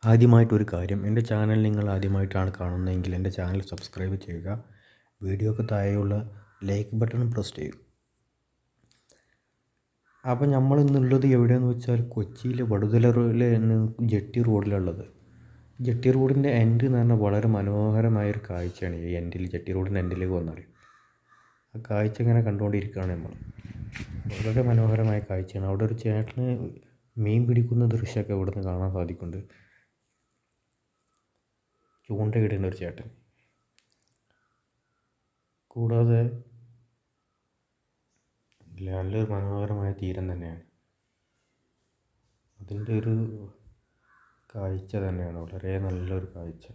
ആദ്യമായിട്ടൊരു കാര്യം, എൻ്റെ ചാനൽ നിങ്ങൾ ആദ്യമായിട്ടാണ് കാണുന്നതെങ്കിൽ എൻ്റെ ചാനൽ സബ്സ്ക്രൈബ് ചെയ്യുക. വീഡിയോക്ക് താഴെയുള്ള ലൈക്ക് ബട്ടൺ പ്രസ് ചെയ്യുക. അപ്പോൾ നമ്മൾ ഇന്നുള്ളത് എവിടെയാണെന്ന് വെച്ചാൽ കൊച്ചിയിലെ വടുതലയിലെ ജെട്ടി റോഡിലുള്ളത്. ജെട്ടി റോഡിൻ്റെ എൻഡ് എന്ന് പറഞ്ഞാൽ വളരെ മനോഹരമായൊരു കാഴ്ചയാണ്. ഈ എൻഡിൽ, ജെട്ടി റോഡിൻ്റെ എൻഡിലേക്ക് വന്നാൽ ആ കാഴ്ച ഇങ്ങനെ കണ്ടുകൊണ്ടിരിക്കുകയാണ് നമ്മൾ. വളരെ മനോഹരമായ കാഴ്ചയാണ്. അവിടെ ഒരു ചേട്ടന് മീൻ പിടിക്കുന്ന ദൃശ്യമൊക്കെ ഇവിടുന്ന് കാണാൻ സാധിക്കുന്നുണ്ട്. ചൂണ്ടയിടുന്ന ഒരു ചേട്ടൻ. കൂടാതെ നല്ലൊരു മനോഹരമായ തീരം തന്നെയാണ്. അതിൻ്റെ ഒരു കാഴ്ച തന്നെയാണ് വളരെ നല്ലൊരു കാഴ്ച.